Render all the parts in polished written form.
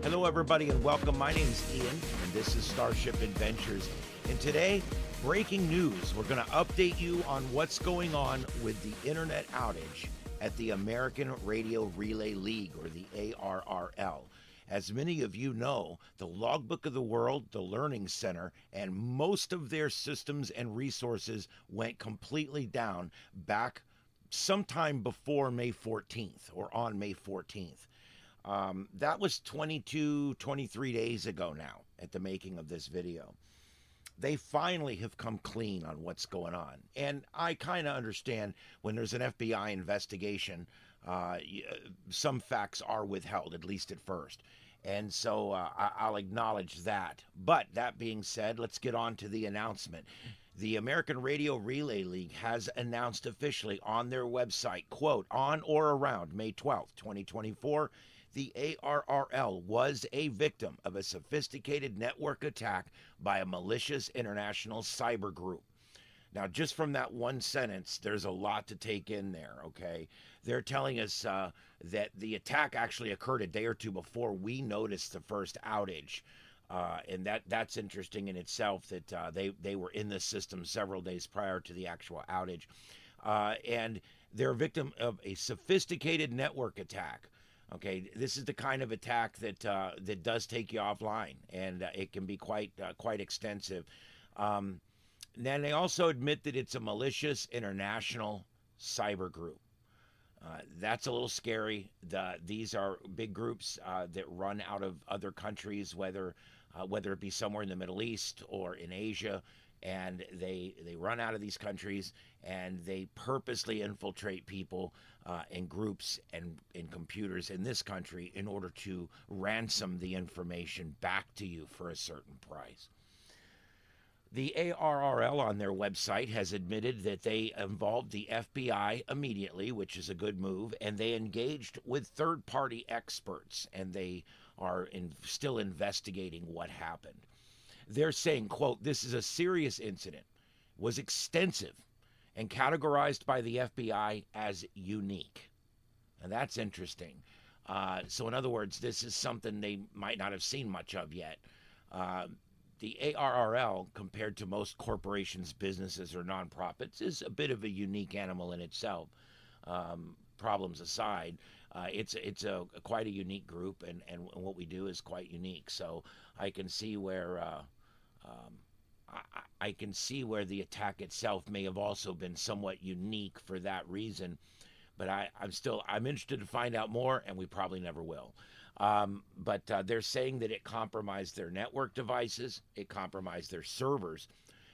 Hello, everybody, and welcome. My name is Ian, and this is Starship Adventures. And today, breaking news. We're going to update you on what's going on with the internet outage at the American Radio Relay League, or the ARRL. As many of you know, the Logbook of the World, the Learning Center, and most of their systems and resources went completely down back sometime before May 14th, or on May 14th. That was 23 days ago now at the making of this video. They finally have come clean on what's going on. And I kind of understand when there's an FBI investigation, some facts are withheld, at least at first. And so I'll acknowledge that. But that being said, let's get on to the announcement. The American Radio Relay League has announced officially on their website, quote, on or around May 12th, 2024, the ARRL was a victim of a sophisticated network attack by a malicious international cyber group. Now, just from that one sentence, there's a lot to take in there, okay? They're telling us that the attack actually occurred a day or two before we noticed the first outage. And that's interesting in itself, that they were in the system several days prior to the actual outage. And they're a victim of a sophisticated network attack. Okay, this is the kind of attack that that does take you offline, and it can be quite extensive. Then they also admit that it's a malicious international cyber group. That's a little scary. These are big groups that run out of other countries, whether it be somewhere in the Middle East or in Asia, and they run out of these countries, and they purposely infiltrate people and groups and computers in this country in order to ransom the information back to you for a certain price. The ARRL on their website has admitted that they involved the FBI immediately, which is a good move, and they engaged with third-party experts, and they are still investigating what happened. They're saying, quote, this is a serious incident, was extensive, and categorized by the FBI as unique. And that's interesting. So in other words, this is something they might not have seen much of yet. The ARRL, compared to most corporations, businesses, or nonprofits, is a bit of a unique animal in itself. Problems aside, it's quite a unique group, and what we do is quite unique. So I can see where I can see where the attack itself may have also been somewhat unique for that reason. But I'm interested to find out more, and we probably never will. But they're saying that it compromised their network devices, it compromised their servers,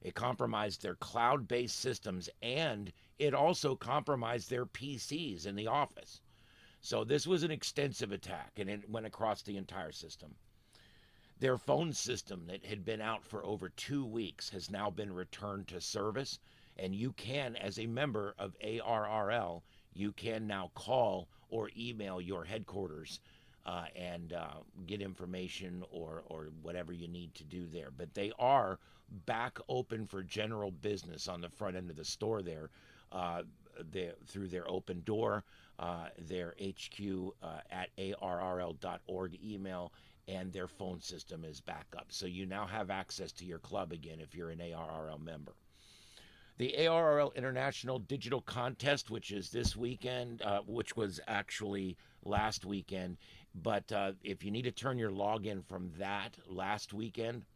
it compromised their cloud-based systems, and it also compromised their PCs in the office. So this was an extensive attack, and it went across the entire system. Their phone system that had been out for over 2 weeks has now been returned to service, and you can, as a member of ARRL, you can now call or email your headquarters and get information or whatever you need to do there. But they are back open for general business on the front end of the store there, through their open door, their HQ at arrl.org email, and their phone system is back up. So you now have access to your club again if you're an ARRL member. The ARRL International Digital Contest, which is this weekend, which was actually last weekend, but if you need to turn your login from that last weekend,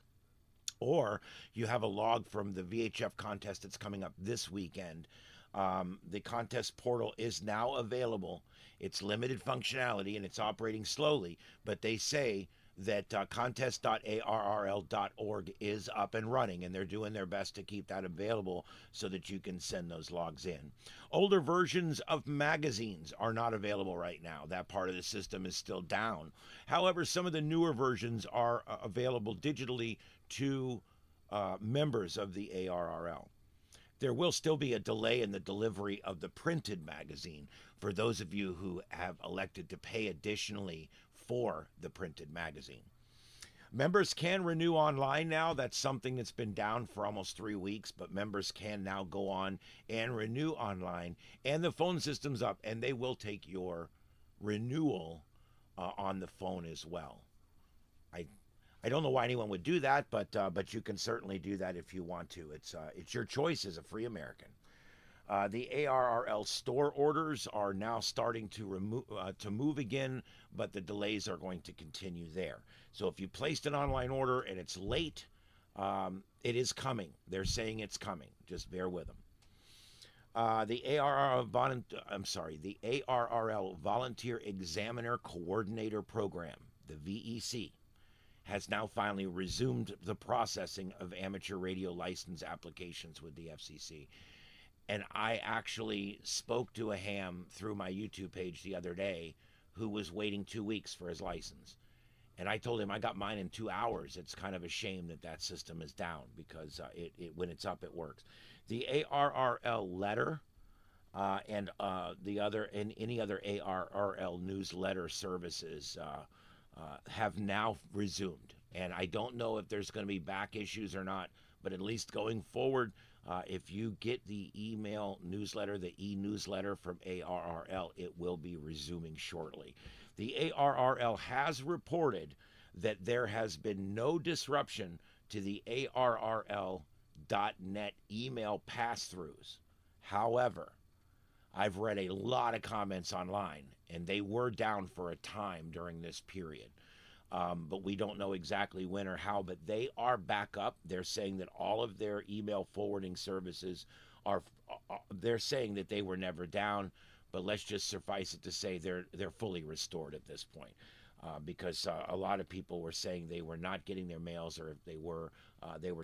or you have a log from the VHF contest that's coming up this weekend, the contest portal is now available. It's limited functionality and it's operating slowly, but they say that contest.arrl.org is up and running, and they're doing their best to keep that available so that you can send those logs in. Older versions of magazines are not available right now. That part of the system is still down. However, some of the newer versions are available digitally to members of the ARRL. There will still be a delay in the delivery of the printed magazine for those of you who have elected to pay additionally for the printed magazine. Members can renew online now. That's something that's been down for almost 3 weeks, but members can now go on and renew online. And the phone system's up, and they will take your renewal on the phone as well. I I don't know why anyone would do that, but you can certainly do that if you want to. It's your choice as a free American. The ARRL store orders are now starting to move again, but the delays are going to continue there. So if you placed an online order and it's late, it is coming. They're saying it's coming. Just bear with them. The ARRL Volunteer Examiner Coordinator Program, the VEC, has now finally resumed the processing of amateur radio license applications with the FCC. And I actually spoke to a ham through my YouTube page the other day who was waiting 2 weeks for his license. And I told him I got mine in 2 hours. It's kind of a shame that that system is down because when it's up, it works. The ARRL letter and any other ARRL newsletter services have now resumed. And I don't know if there's going to be back issues or not, but at least going forward, if you get the email newsletter, the e-newsletter from ARRL, it will be resuming shortly. The ARRL has reported that there has been no disruption to the ARRL.net email pass-throughs. However, I've read a lot of comments online, and they were down for a time during this period. But we don't know exactly when or how, but they are back up. They're saying that all of their email forwarding services they're saying that they were never down, but let's just suffice it to say they're fully restored at this point. Because a lot of people were saying they were not getting their mails, or if they were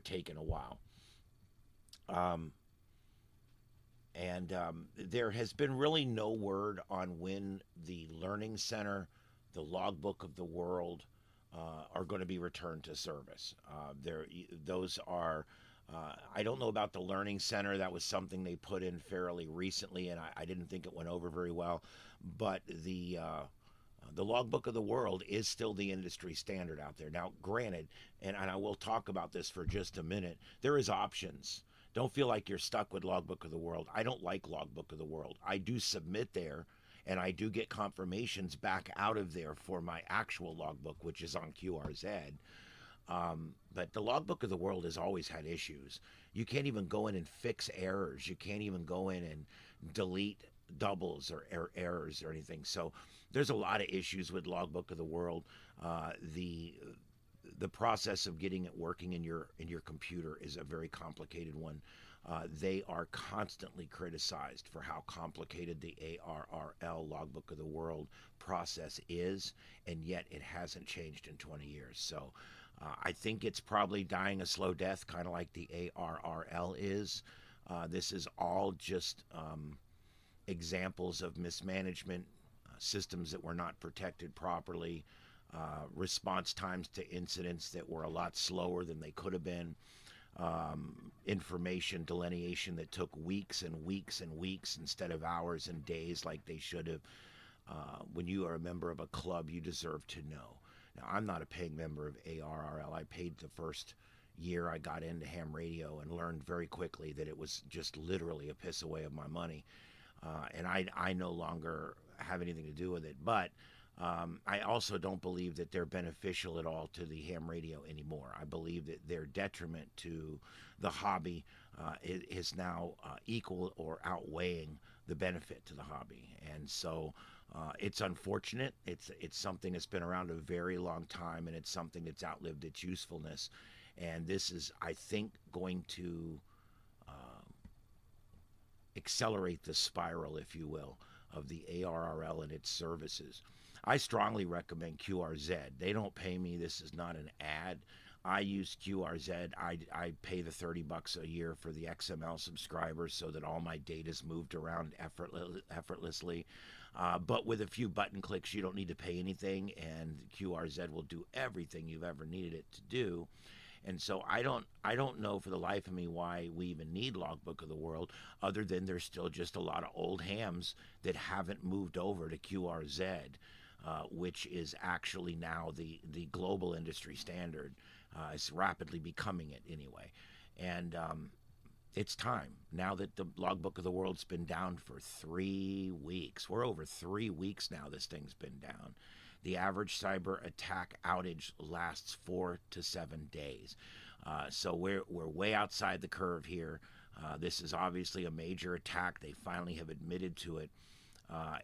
taking a while. There has been really no word on when the Learning Center, the Logbook of the World, are going to be returned to service. Those are, I don't know about the Learning Center. That was something they put in fairly recently, and I didn't think it went over very well. But the Logbook of the World is still the industry standard out there. Now, granted, and I will talk about this for just a minute, there is options. Don't feel like you're stuck with Logbook of the World. I don't like Logbook of the World. I do submit there, and I do get confirmations back out of there for my actual logbook, which is on QRZ. But the Logbook of the World has always had issues. You can't even go in and fix errors. You can't even go in and delete doubles or errors or anything. So there's a lot of issues with Logbook of the World. The process of getting it working in your computer is a very complicated one. They are constantly criticized for how complicated the ARRL Logbook of the World process is, and yet it hasn't changed in 20 years. So I think it's probably dying a slow death, kind of like the ARRL is. This is all just examples of mismanagement, systems that were not protected properly, response times to incidents that were a lot slower than they could have been, information delineation that took weeks and weeks and weeks instead of hours and days like they should have. When you are a member of a club, you deserve to know. Now, I'm not a paying member of ARRL. I paid the first year I got into ham radio and learned very quickly that it was just literally a piss away of my money. And I no longer have anything to do with it. But I also don't believe that they're beneficial at all to the ham radio anymore. I believe that their detriment to the hobby is now equal or outweighing the benefit to the hobby. And so it's unfortunate. It's something that's been around a very long time, and it's something that's outlived its usefulness. And this is, I think, going to accelerate the spiral, if you will, of the ARRL and its services. I strongly recommend QRZ. They don't pay me. This is not an ad. I use QRZ. I pay the $30 a year for the XML subscribers so that all my data is moved around effortlessly. But with a few button clicks, you don't need to pay anything, and QRZ will do everything you've ever needed it to do. And so I don't know for the life of me why we even need Logbook of the World, other than there's still just a lot of old hams that haven't moved over to QRZ. which is actually now the global industry standard. It's rapidly becoming it anyway. And it's time now that the Logbook of the World's been down for 3 weeks. We're over 3 weeks now this thing's been down. The average cyber attack outage lasts 4 to 7 days. So we're way outside the curve here. This is obviously a major attack. They finally have admitted to it.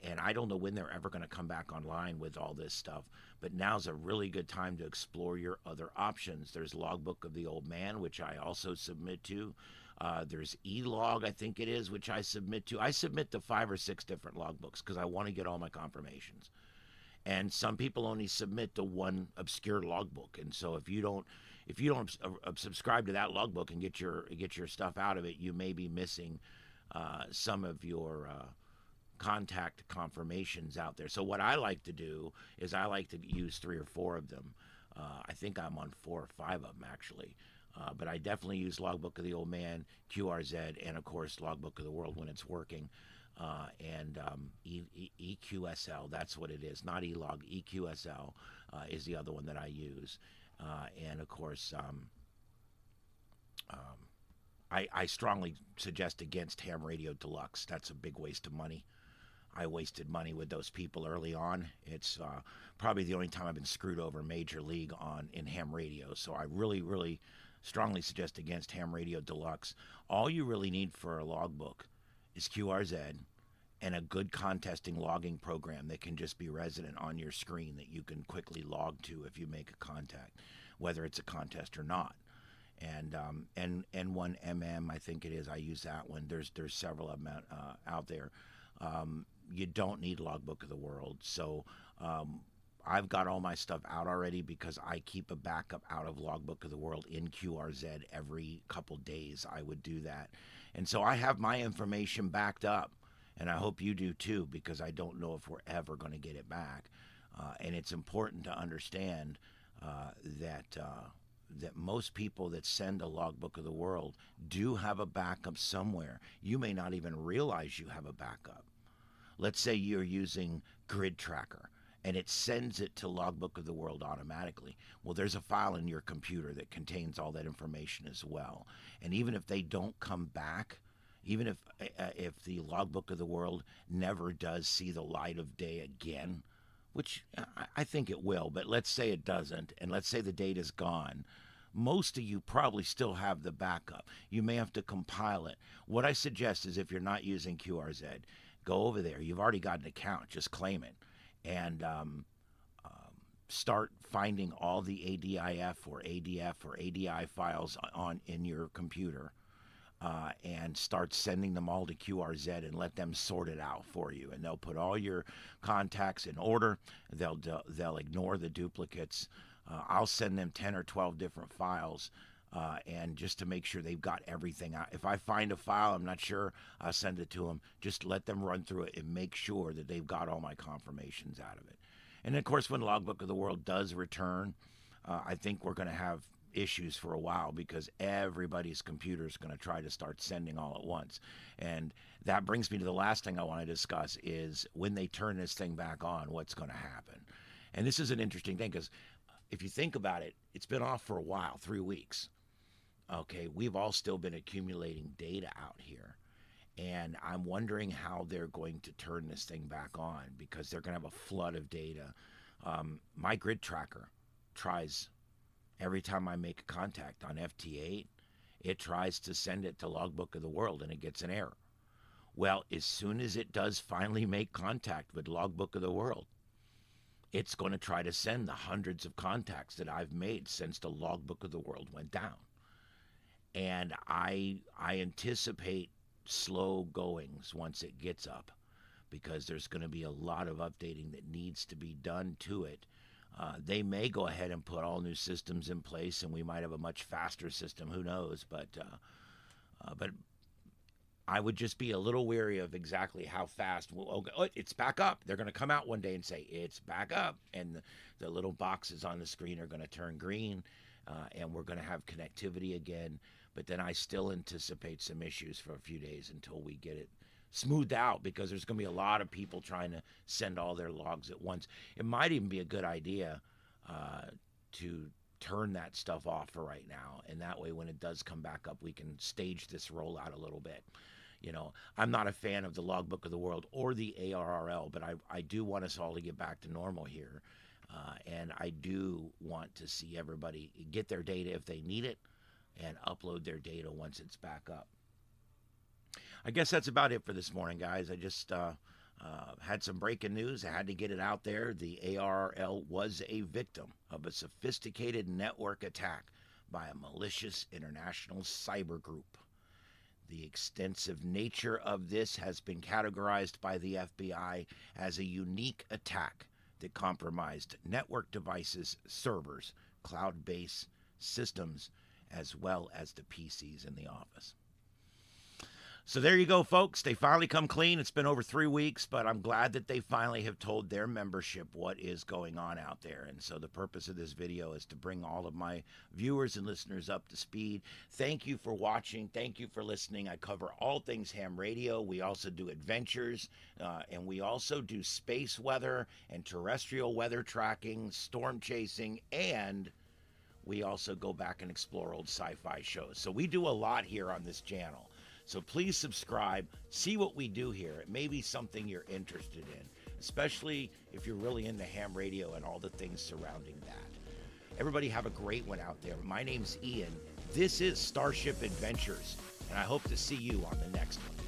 And I don't know when they're ever going to come back online with all this stuff. But now's a really good time to explore your other options. There's Logbook of the Old Man, which I also submit to. There's E-Log, I think it is, which I submit to. I submit to 5 or 6 different logbooks because I want to get all my confirmations. And some people only submit to one obscure logbook. And so if you don't subscribe to that logbook and get your stuff out of it, you may be missing some of your contact confirmations out there. So what I like to do is I like to use 3 or 4 of them. I think I'm on 4 or 5 of them actually. But I definitely use Logbook of the Old Man, QRZ, and of course Logbook of the World when it's working. And EQSL, that's what it is, not E-Log. EQSL is the other one that I use. And of course, I strongly suggest against Ham Radio Deluxe. That's a big waste of money. I wasted money with those people early on. It's probably the only time I've been screwed over Major League in ham radio. So I really, really strongly suggest against Ham Radio Deluxe. All you really need for a logbook is QRZ and a good contesting logging program that can just be resident on your screen that you can quickly log to if you make a contact, whether it's a contest or not. And N1MM, I think it is. I use that one. There's several of them out there. You don't need Logbook of the World. So I've got all my stuff out already because I keep a backup out of Logbook of the World in QRZ every couple days. I would do that. And so I have my information backed up. And I hope you do too, because I don't know if we're ever going to get it back. And it's important to understand that most people that send a Logbook of the World do have a backup somewhere. You may not even realize you have a backup. Let's say you're using Grid Tracker and it sends it to Logbook of the World automatically. Well, there's a file in your computer that contains all that information as well. And even if they don't come back, even if the Logbook of the World never does see the light of day again, which I think it will, but let's say it doesn't, and let's say the data's gone, most of you probably still have the backup. You may have to compile it. What I suggest is if you're not using QRZ, go over there. You've already got an account. Just claim it. And start finding all the ADIF or ADF or ADI files in your computer. And start sending them all to QRZ and let them sort it out for you. And they'll put all your contacts in order. They'll ignore the duplicates. I'll send them 10 or 12 different files, and just to make sure they've got everything out. If I find a file I'm not sure, I'll send it to them. Just let them run through it and make sure that they've got all my confirmations out of it. And of course, when Logbook of the World does return, I think we're going to have issues for a while because everybody's computer is going to try to start sending all at once. And that brings me to the last thing I want to discuss is when they turn this thing back on, what's going to happen. And this is an interesting thing because if you think about it, it's been off for a while, 3 weeks. Okay, we've all still been accumulating data out here. And I'm wondering how they're going to turn this thing back on because they're going to have a flood of data. My Grid Tracker tries every time I make a contact on FT8, it tries to send it to Logbook of the World and it gets an error. Well, as soon as it does finally make contact with Logbook of the World, it's going to try to send the hundreds of contacts that I've made since the Logbook of the World went down. And I anticipate slow goings once it gets up because there's going to be a lot of updating that needs to be done to it. They may go ahead and put all new systems in place, and we might have a much faster system. Who knows? But I would just be a little wary of exactly how fast. Oh, it's back up. They're going to come out one day and say it's back up, and the little boxes on the screen are going to turn green, and we're going to have connectivity again. But then I still anticipate some issues for a few days until we get it smoothed out, because there's going to be a lot of people trying to send all their logs at once. It might even be a good idea to turn that stuff off for right now, and that way when it does come back up, we can stage this rollout a little bit. You know, I'm not a fan of the Logbook of the World or the ARRL, but I do want us all to get back to normal here. And I do want to see everybody get their data if they need it and upload their data once it's back up. I guess that's about it for this morning, guys. I just had some breaking news. I had to get it out there. The ARRL was a victim of a sophisticated network attack by a malicious international cyber group. The extensive nature of this has been categorized by the FBI as a unique attack that compromised network devices, servers, cloud-based systems, as well as the PCs in the office. So there you go, folks. They finally come clean. It's been over 3 weeks, but I'm glad that they finally have told their membership what is going on out there. And so the purpose of this video is to bring all of my viewers and listeners up to speed. Thank you for watching. Thank you for listening. I cover all things ham radio. We also do adventures, and we also do space weather and terrestrial weather tracking, storm chasing, and we also go back and explore old sci-fi shows. So we do a lot here on this channel. So please subscribe, see what we do here. It may be something you're interested in, especially if you're really into ham radio and all the things surrounding that. Everybody have a great one out there. My name's Ian. This is Starship Adventures, and I hope to see you on the next one.